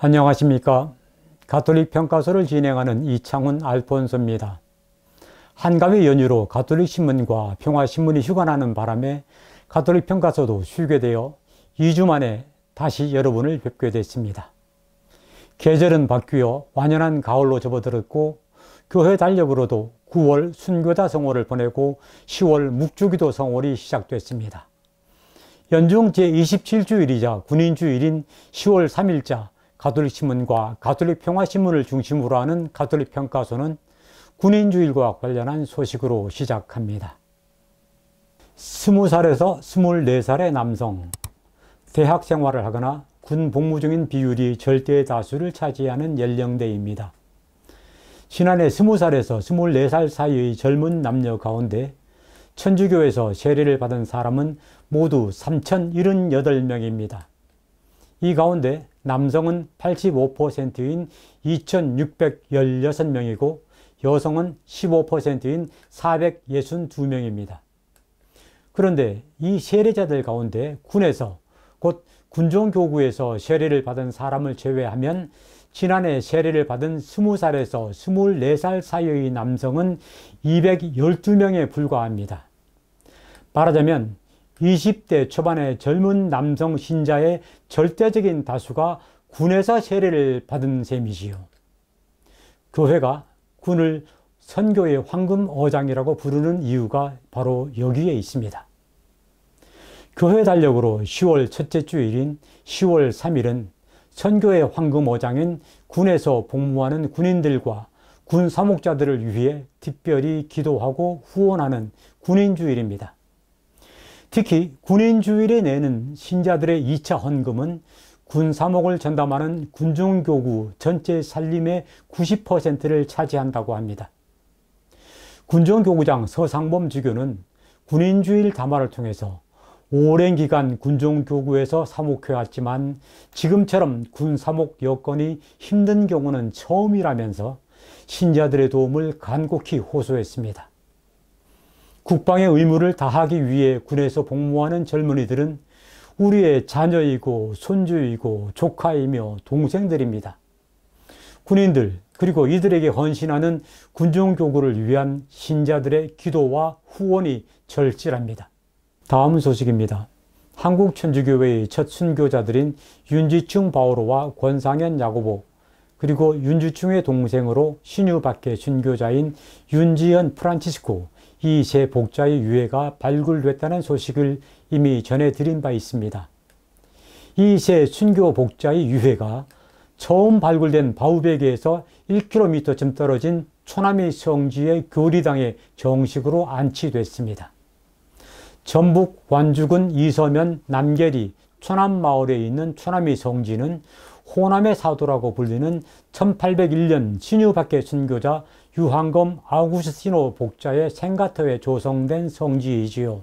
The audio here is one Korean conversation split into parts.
안녕하십니까. 가톨릭 평가소를 진행하는 이창훈 알폰소입니다. 한가위 연휴로 가톨릭 신문과 평화신문이 휴관하는 바람에 가톨릭 평가소도 쉬게 되어 2주 만에 다시 여러분을 뵙게 됐습니다. 계절은 바뀌어 완연한 가을로 접어들었고 교회 달력으로도 9월 순교자 성월을 보내고 10월 묵주기도 성월이 시작됐습니다. 연중 제27주일이자 군인주일인 10월 3일자 가톨릭 신문과 가톨릭 평화신문을 중심으로 하는 가톨릭 평가소는 군인주일과 관련한 소식으로 시작합니다. 20살에서 24살의 남성, 대학 생활을 하거나 군 복무 중인 비율이 절대 다수를 차지하는 연령대입니다. 지난해 20살에서 24살 사이의 젊은 남녀 가운데 천주교에서 세례를 받은 사람은 모두 3,078명입니다. 이 가운데 남성은 85%인 2,616명이고 여성은 15%인 462명입니다. 그런데 이 세례자들 가운데 군에서 곧 군종교구에서 세례를 받은 사람을 제외하면 지난해 세례를 받은 20살에서 24살 사이의 남성은 212명에 불과합니다. 말하자면 20대 초반의 젊은 남성 신자의 절대적인 다수가 군에서 세례를 받은 셈이지요. 교회가 군을 선교의 황금어장이라고 부르는 이유가 바로 여기에 있습니다. 교회 달력으로 10월 첫째 주일인 10월 3일은 선교의 황금어장인 군에서 복무하는 군인들과 군 사목자들을 위해 특별히 기도하고 후원하는 군인주일입니다. 특히 군인주일에 내는 신자들의 2차 헌금은 군 사목을 전담하는 군종교구 전체 살림의 90%를 차지한다고 합니다. 군종교구장 서상범 주교는 군인주일 담화를 통해서 오랜 기간 군종교구에서 사목해왔지만 지금처럼 군 사목 여건이 힘든 경우는 처음이라면서 신자들의 도움을 간곡히 호소했습니다. 국방의 의무를 다하기 위해 군에서 복무하는 젊은이들은 우리의 자녀이고 손주이고 조카이며 동생들입니다. 군인들 그리고 이들에게 헌신하는 군종교구를 위한 신자들의 기도와 후원이 절실합니다. 다음 소식입니다. 한국천주교회의 첫 순교자들인 윤지충 바오로와 권상현 야고보 그리고 윤지충의 동생으로 신유박해 순교자인 윤지연 프란치스코 이 세 복자의 유해가 발굴됐다는 소식을 이미 전해드린 바 있습니다. 이 세 순교 복자의 유해가 처음 발굴된 바우베게에서 1km쯤 떨어진 초남이 성지의 교리당에 정식으로 안치됐습니다. 전북 완주군 이서면 남계리 초남마을에 있는 초남이 성지는 호남의 사도라고 불리는 1801년 신유박해 순교자 유한검 아우구스티노 복자의 생가터에 조성된 성지이지요.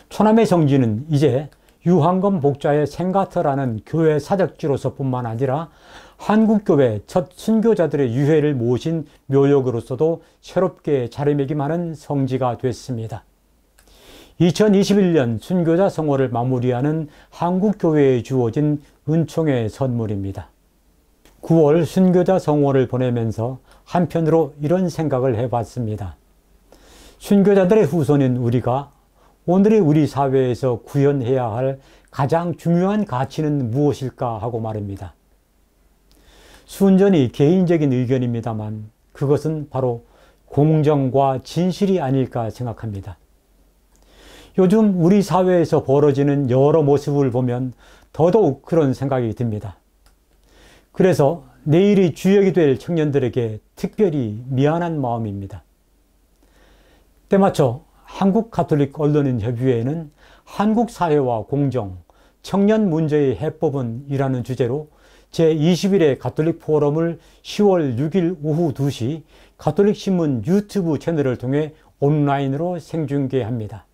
초남의 성지는 이제 유한검 복자의 생가터라는 교회 사적지로서 뿐만 아니라 한국교회 첫 순교자들의 유해를 모신 묘역으로서도 새롭게 자리매김하는 성지가 됐습니다. 2021년 순교자 성월을 마무리하는 한국교회에 주어진 은총의 선물입니다. 9월 순교자 성월을 보내면서 한편으로 이런 생각을 해봤습니다. 순교자들의 후손인 우리가 오늘의 우리 사회에서 구현해야 할 가장 중요한 가치는 무엇일까 하고 말입니다. 순전히 개인적인 의견입니다만 그것은 바로 공정과 진실이 아닐까 생각합니다. 요즘 우리 사회에서 벌어지는 여러 모습을 보면 더더욱 그런 생각이 듭니다. 그래서 내일의 주역이 될 청년들에게 특별히 미안한 마음입니다. 때마쳐 한국 가톨릭 언론인 협의회는 한국 사회와 공정, 청년 문제의 해법은 이라는 주제로 제21회 가톨릭 포럼을 10월 6일 오후 2시 가톨릭 신문 유튜브 채널을 통해 온라인으로 생중계합니다.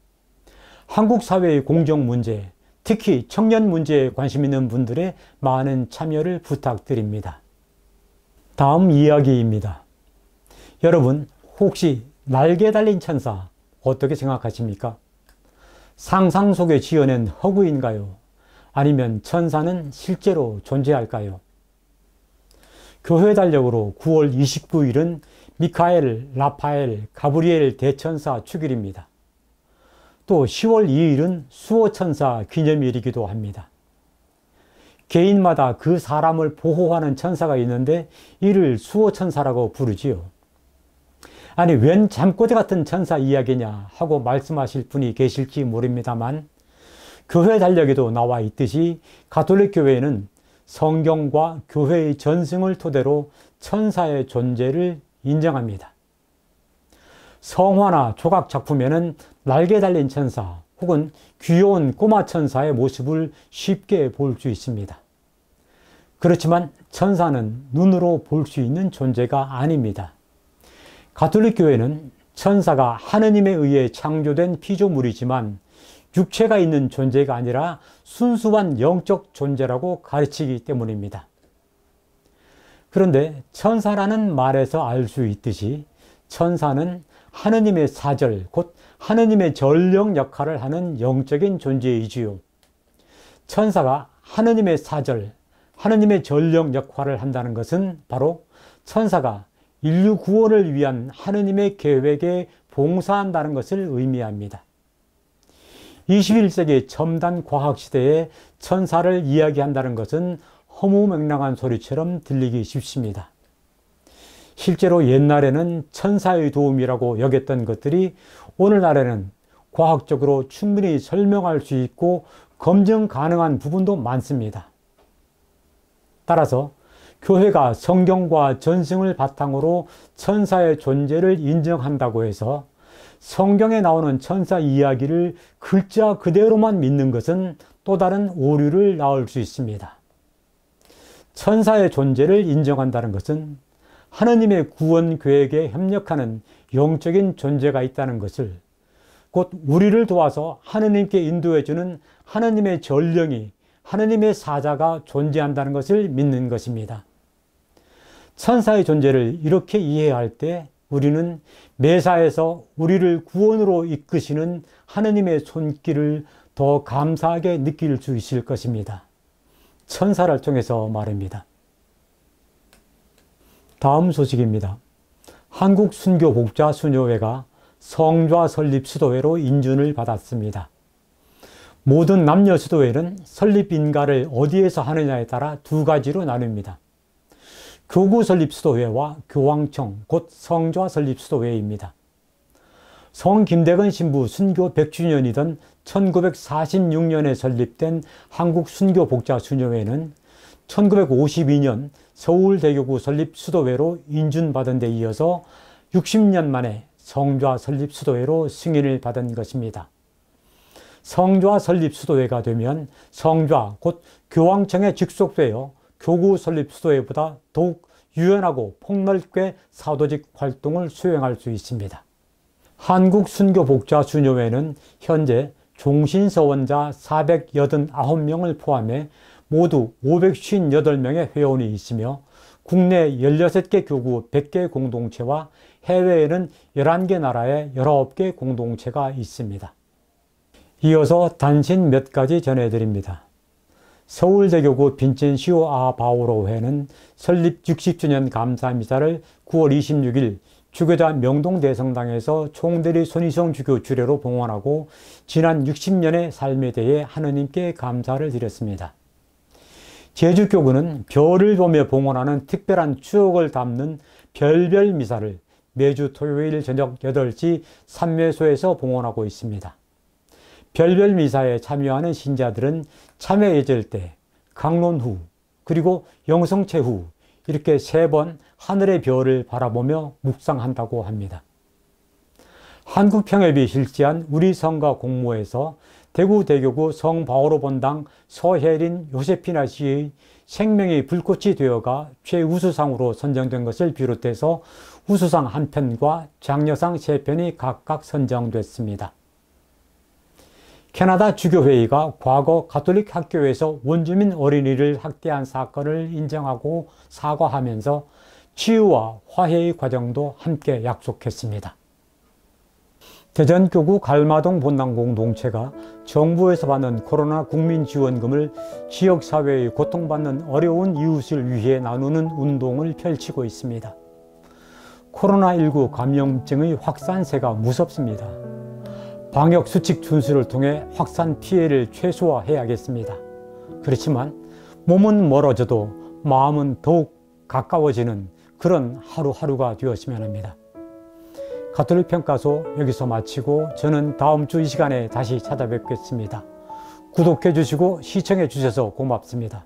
한국 사회의 공정 문제, 특히 청년 문제에 관심 있는 분들의 많은 참여를 부탁드립니다. 다음 이야기입니다. 여러분 혹시 날개 달린 천사 어떻게 생각하십니까? 상상 속에 지어낸 허구인가요? 아니면 천사는 실제로 존재할까요? 교회 달력으로 9월 29일은 미카엘, 라파엘, 가브리엘 대천사 축일입니다. 또 10월 2일은 수호천사 기념일이기도 합니다. 개인마다 그 사람을 보호하는 천사가 있는데 이를 수호천사라고 부르지요. 아니 웬 잠꼬대 같은 천사 이야기냐 하고 말씀하실 분이 계실지 모릅니다만 교회 달력에도 나와 있듯이 가톨릭 교회는 성경과 교회의 전승을 토대로 천사의 존재를 인정합니다. 성화나 조각 작품에는 날개 달린 천사 혹은 귀여운 꼬마 천사의 모습을 쉽게 볼 수 있습니다. 그렇지만 천사는 눈으로 볼 수 있는 존재가 아닙니다. 가톨릭 교회는 천사가 하느님에 의해 창조된 피조물이지만 육체가 있는 존재가 아니라 순수한 영적 존재라고 가르치기 때문입니다. 그런데 천사라는 말에서 알 수 있듯이 천사는 하느님의 사절, 곧 하느님의 전령 역할을 하는 영적인 존재이지요. 천사가 하느님의 사절, 하느님의 전령 역할을 한다는 것은 바로 천사가 인류 구원을 위한 하느님의 계획에 봉사한다는 것을 의미합니다. 21세기 첨단 과학 시대에 천사를 이야기한다는 것은 허무맹랑한 소리처럼 들리기 쉽습니다. 실제로 옛날에는 천사의 도움이라고 여겼던 것들이 오늘날에는 과학적으로 충분히 설명할 수 있고 검증 가능한 부분도 많습니다. 따라서 교회가 성경과 전승을 바탕으로 천사의 존재를 인정한다고 해서 성경에 나오는 천사 이야기를 글자 그대로만 믿는 것은 또 다른 오류를 낳을 수 있습니다. 천사의 존재를 인정한다는 것은 하느님의 구원 계획에 협력하는 영적인 존재가 있다는 것을, 곧 우리를 도와서 하느님께 인도해주는 하느님의 전령이, 하느님의 사자가 존재한다는 것을 믿는 것입니다. 천사의 존재를 이렇게 이해할 때 우리는 매사에서 우리를 구원으로 이끄시는 하느님의 손길을 더 감사하게 느낄 수 있을 것입니다. 천사를 통해서 말입니다. 다음 소식입니다. 한국순교복자수녀회가 성좌 설립 수도회로 인준을 받았습니다. 모든 남녀 수도회는 설립 인가를 어디에서 하느냐에 따라 두 가지로 나뉩니다. 교구 설립 수도회와 교황청, 곧 성좌 설립 수도회입니다. 성 김대건 신부 순교 100주년이던 1946년에 설립된 한국순교복자수녀회는 1952년 서울대교구 설립 수도회로 인준받은 데 이어서 60년 만에 성좌 설립 수도회로 승인을 받은 것입니다. 성좌 설립 수도회가 되면 성좌, 곧 교황청에 직속되어 교구 설립 수도회보다 더욱 유연하고 폭넓게 사도직 활동을 수행할 수 있습니다. 한국순교복자수녀회는 현재 종신서원자 489명을 포함해 모두 558명의 회원이 있으며 국내 16개 교구 100개 공동체와 해외에는 11개 나라에 19개 공동체가 있습니다. 이어서 단신 몇 가지 전해드립니다. 서울대교구 빈첸시오 아 바오로회는 설립 60주년 감사미사를 9월 26일 주교자 명동대성당에서 총대리 손희성 주교 주례로 봉헌하고 지난 60년의 삶에 대해 하느님께 감사를 드렸습니다. 제주교구는 별을 보며 봉헌하는 특별한 추억을 담는 별별 미사를 매주 토요일 저녁 8시 삼매소에서 봉헌하고 있습니다. 별별 미사에 참여하는 신자들은 참회 예절 때, 강론 후, 그리고 영성체 후 이렇게 3번 하늘의 별을 바라보며 묵상한다고 합니다. 한국평협이 실시한 우리 성가 공모에서 대구대교구 성바오로 본당 서혜린 요세피나 씨의 생명의 불꽃이 되어가 최우수상으로 선정된 것을 비롯해서 우수상 1편과 장려상 3편이 각각 선정됐습니다. 캐나다 주교회의가 과거 가톨릭 학교에서 원주민 어린이를 학대한 사건을 인정하고 사과하면서 치유와 화해의 과정도 함께 약속했습니다. 대전교구 갈마동 본당공동체가 정부에서 받는 코로나 국민지원금을 지역사회의 고통받는 어려운 이웃을 위해 나누는 운동을 펼치고 있습니다. 코로나19 감염증의 확산세가 무섭습니다. 방역수칙 준수를 통해 확산 피해를 최소화해야겠습니다. 그렇지만 몸은 멀어져도 마음은 더욱 가까워지는 그런 하루하루가 되었으면 합니다. 가톨릭 평가소 여기서 마치고 저는 다음 주 이 시간에 다시 찾아뵙겠습니다. 구독해 주시고 시청해 주셔서 고맙습니다.